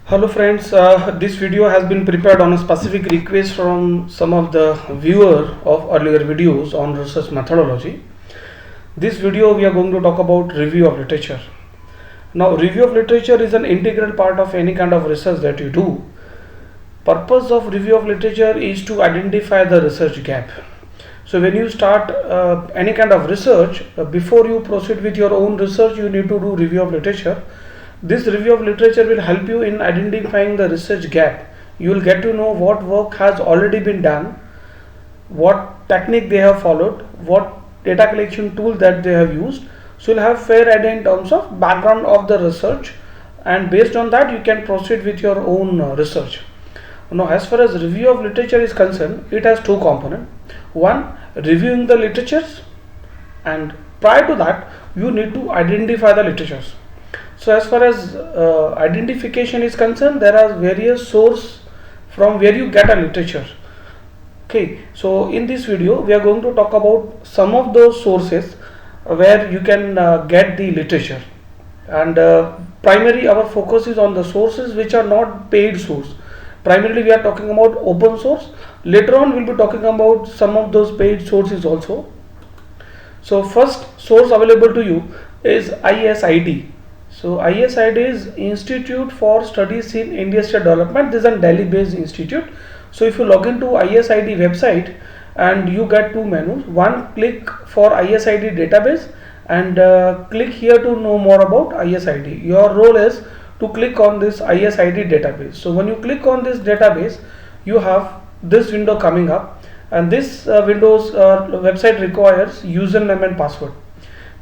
Hello friends, this video has been prepared on a specific request from some of the viewer of earlier videos on research methodology. This video we are going to talk about review of literature. Now review of literature is an integral part of any kind of research that you do. Purpose of review of literature is to identify the research gap. So when you start any kind of research, before you proceed with your own research, you need to do review of literature. This review of literature will help you in identifying the research gap. You will get to know what work has already been done, what technique they have followed, what data collection tool that they have used. So you'll have fair idea in terms of background of the research, and based on that you can proceed with your own research. Now as far as review of literature is concerned, it has two components. One, reviewing the literatures, and prior to that you need to identify the literatures. So as far as identification is concerned, there are various sources from where you get a literature. Okay, so in this video we are going to talk about some of those sources where you can get the literature, and primarily our focus is on the sources which are not paid source. Primarily we are talking about open source. Later on we'll be talking about some of those paid sources also. So first source available to you is ISID. So ISID is Institute for Studies in Industrial Development. This is a Delhi based institute. So if you log into ISID website and you get two menus, one, click for ISID database, and click here to know more about ISID. Your role is to click on this ISID database. So when you click on this database, you have this window coming up, and this Windows website requires username and password.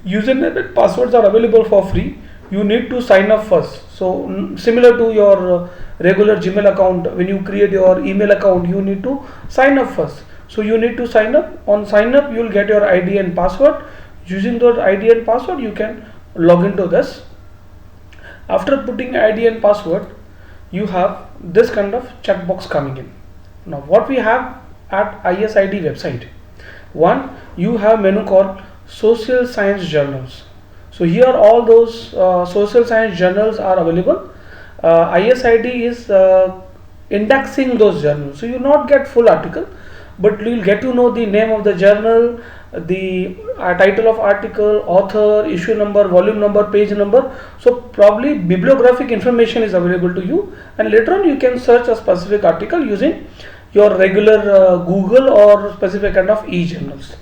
Username and passwords are available for free. You need to sign up first. So similar to your regular Gmail account, when you create your email account, you need to sign up first. So you need to sign up. On sign up, you will get your ID and password. Using those ID and password, you can log into this. After putting ID and password, you have this kind of checkbox coming in. Now what we have at ISID website, one, you have menu called social science journals. So here all those social science journals are available. ISID is indexing those journals, so you will not get full article, but you will get to know the name of the journal, the title of article, author, issue number, volume number, page number. So probably bibliographic information is available to you, and later on you can search a specific article using your regular Google or specific kind of e-journals.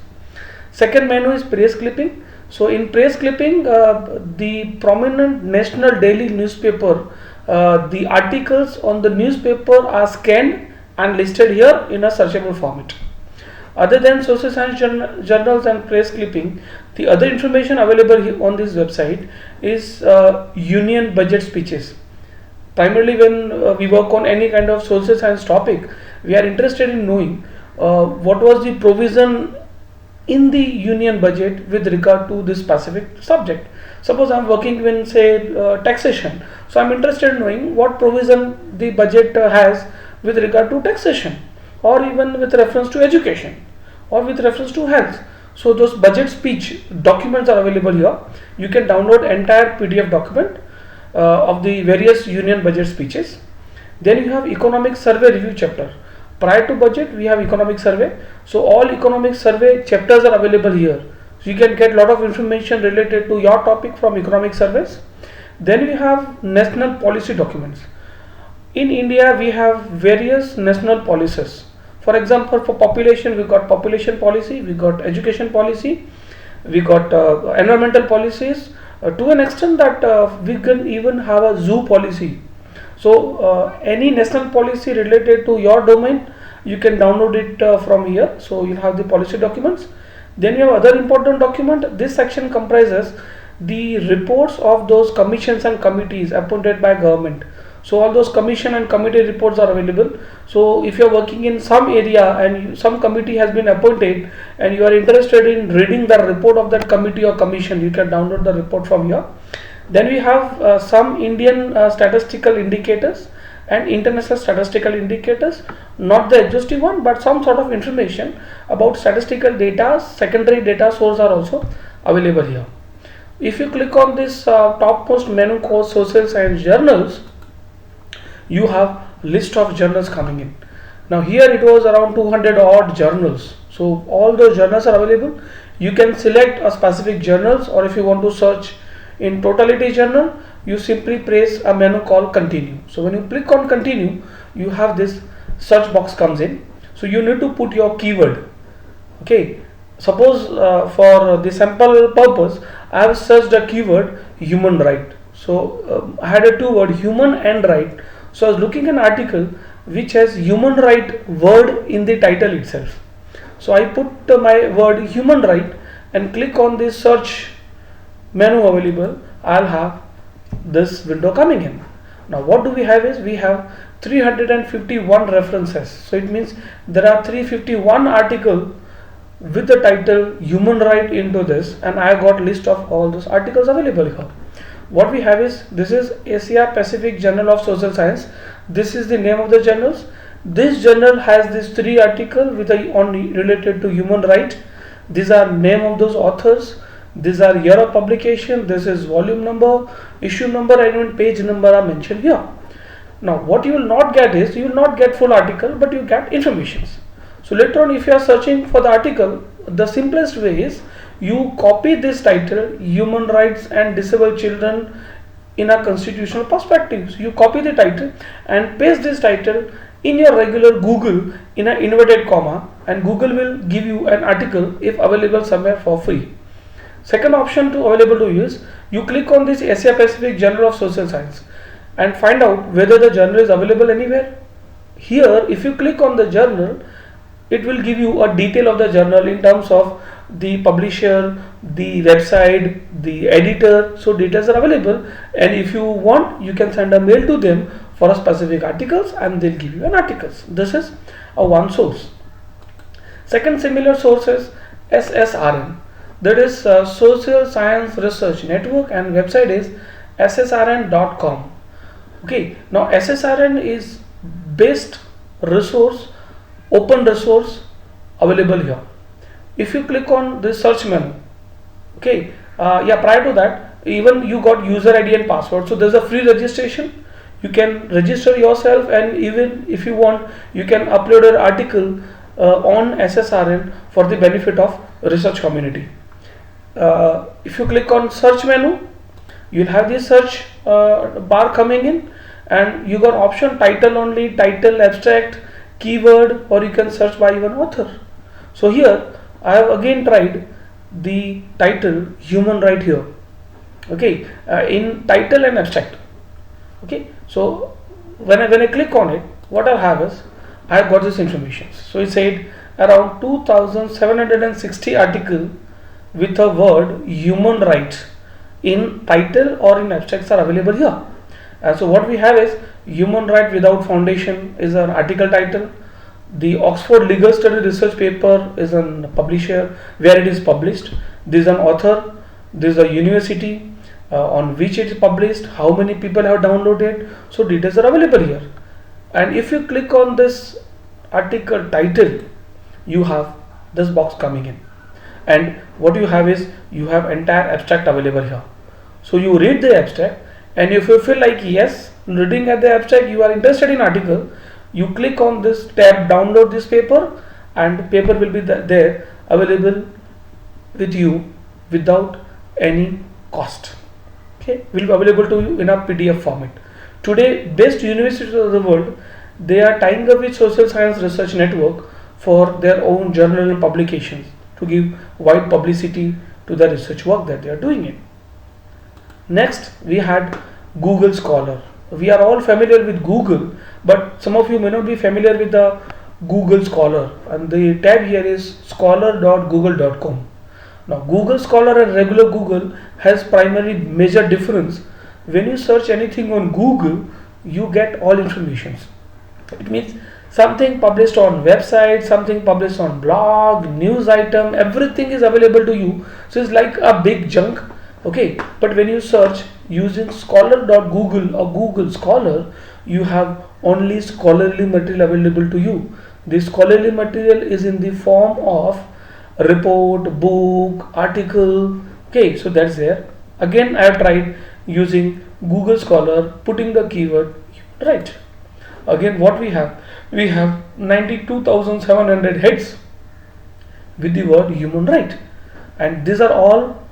Second menu is press clipping. So in press clipping, the prominent national daily newspaper, the articles on the newspaper are scanned and listed here in a searchable format. Other than social science journals and press clipping, the other information available here on this website is union budget speeches. Primarily when we work on any kind of social science topic, we are interested in knowing what was the provision in the union budget with regard to this specific subject. Suppose I am working in say taxation, so I am interested in knowing what provision the budget has with regard to taxation, or even with reference to education, or with reference to health. So those budget speech documents are available here. You can download entire PDF document of the various union budget speeches. Then you have economic survey review chapter. Prior to budget, we have economic survey. So all economic survey chapters are available here. So you can get a lot of information related to your topic from economic surveys. Then we have national policy documents. In India, we have various national policies. For example, for population, we got population policy, we got education policy, we got environmental policies, to an extent that we can even have a zoo policy. So any national policy related to your domain, you can download it from here. So you have the policy documents. Then you have other important document. This section comprises the reports of those commissions and committees appointed by government. So all those commission and committee reports are available. So if you are working in some area and some committee has been appointed and you are interested in reading the report of that committee or commission, you can download the report from here. Then we have some Indian statistical indicators and international statistical indicators, not the exhaustive one, but some sort of information about statistical data. Secondary data source are also available here. If you click on this topmost menu called social science journals, you have list of journals coming in. Now here it was around 200 odd journals. So all those journals are available. You can select a specific journals, or if you want to search in totality journal, you simply press a menu called continue. So when you click on continue, you have this search box comes in. So you need to put your keyword. Okay, suppose for the sample purpose I have searched a keyword human right. So I had a two word human and right. So I was looking an article which has human right word in the title itself. So I put my word human right and click on the search menu available. I'll have this window coming in. Now what do we have is we have 351 references. So it means there are 351 articles with the title human right into this, and I got list of all those articles available here. What we have is, this is Asia Pacific Journal of Social Science. This is the name of the journals. This journal has these 3 articles with a only related to human right. These are name of those authors. These are year of publication. This is volume number, issue number, and even page number are mentioned here. Now what you will not get is, you will not get full article, but you get informations. So later on, if you are searching for the article, the simplest way is you copy this title, human rights and disabled children in a constitutional perspective. So you copy the title and paste this title in your regular Google in an inverted comma, and Google will give you an article if available somewhere for free. Second option to available to you is, you click on this Asia Pacific Journal of Social Science and find out whether the journal is available anywhere. Here, if you click on the journal, it will give you a detail of the journal in terms of the publisher, the website, the editor. So details are available, and if you want, you can send a mail to them for a specific articles and they'll give you an articles. This is a one source. Second similar source is SSRN, that is Social Science Research Network, and website is ssrn.com. Okay, now SSRN is best resource, open resource available here. If you click on the search menu, okay, prior to that, even you got user ID and password. So there's a free registration. You can register yourself, and even if you want, you can upload an article on SSRN for the benefit of research community. If you click on search menu, you'll have this search bar coming in, and you got option title only, title, abstract, keyword, or you can search by even author. So here I have again tried the title human right here, okay, in title and abstract. Okay, so when I click on it, what I have is I have got this information. So it said around 2760 article with a word human rights in title or in abstracts are available here. So what we have is human right without foundation is an article title. The Oxford Legal Study research paper is a publisher where it is published. This is an author. This is a university on which it is published. How many people have downloaded? So details are available here. And if you click on this article title, you have this box coming in. And what you have is you have entire abstract available here. So you read the abstract, and if you feel like yes, reading at the abstract you are interested in article, you click on this tab, download this paper, and paper will be there available with you without any cost. Okay, will be available to you in a PDF format. Today, best universities of the world, they are tying up with Social Science Research Network for their own journal and publications to give wide publicity to the research work that they are doing it. Next, we had Google Scholar. We are all familiar with Google, but some of you may not be familiar with the Google Scholar, and the tab here is scholar.google.com. Now Google Scholar and regular Google has primary major difference. When you search anything on Google, you get all information. It means something published on website, something published on blog, news item, everything is available to you. So it's like a big junk. Okay, but when you search using scholar.google or Google Scholar, you have only scholarly material available to you. This scholarly material is in the form of report, book, article. Okay, so that's there. Again, I have tried using Google Scholar, putting the keyword right. Again, what we have? We have 92,700 hits with the word human right, and these are all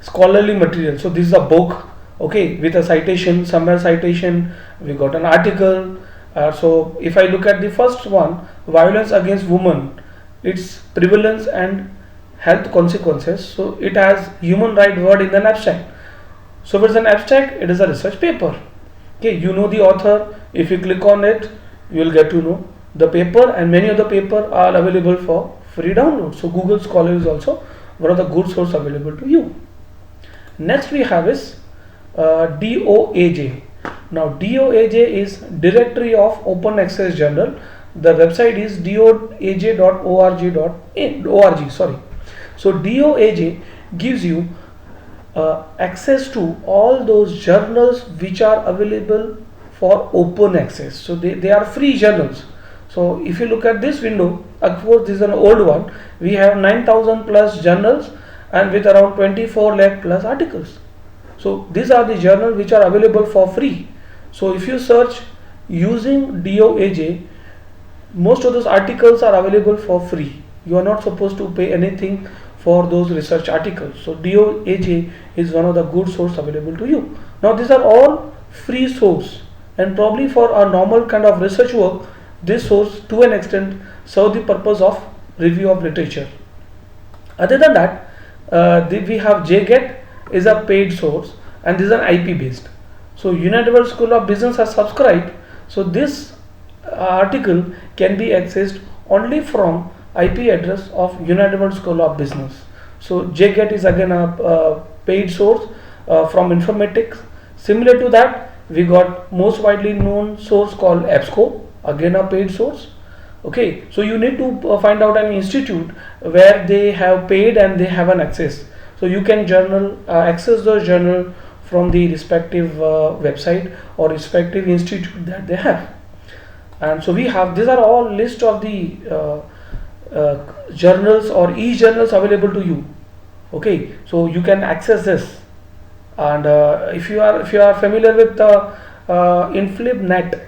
scholarly material. So this is a book, okay, with a citation, somewhere citation. We got an article. So if I look at the first one, violence against women, its prevalence and health consequences. So it has human right word in an abstract. So if it's an abstract, it is a research paper. Okay, you know the author. If you click on it, you will get to know the paper, and many of the paper are available for free download. So Google Scholar is also one of the good source available to you. Next we have is DOAJ. Now DOAJ is Directory of Open Access Journal. The website is doaj.org. Sorry. So DOAJ gives you access to all those journals which are available for open access. So they are free journals. So if you look at this window, of course this is an old one. We have 9,000 plus journals and with around 24 lakh plus articles. So these are the journals which are available for free. So if you search using DOAJ, most of those articles are available for free. You are not supposed to pay anything for those research articles. So DOAJ is one of the good source available to you. Now these are all free source, and probably for a normal kind of research work, this source to an extent serve the purpose of review of literature. Other than that, we have JGET is a paid source, and this is an IP based. So United World School of Business has subscribed. So this article can be accessed only from IP address of United World School of Business. So JGET is again a paid source from informatics. Similar to that, we got most widely known source called EBSCO, again a paid source. Okay, so you need to find out an institute where they have paid and they have an access. So you can access those journal from the respective website or respective institute that they have. And so we have, these are all list of the journals or e-journals available to you. Okay, so you can access this. And if you are familiar with InflibNet,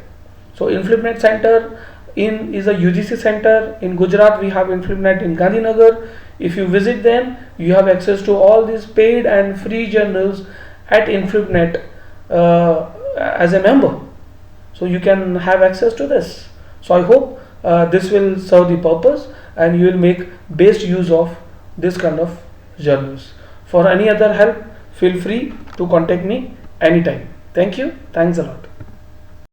so InflibNet Center is a UGC center in Gujarat. We have InflibNet in Gandhinagar. If you visit them, you have access to all these paid and free journals at InflibNet as a member. So you can have access to this. So I hope this will serve the purpose and you will make best use of this kind of journals. For any other help, feel free to contact me anytime. Thank you. Thanks a lot.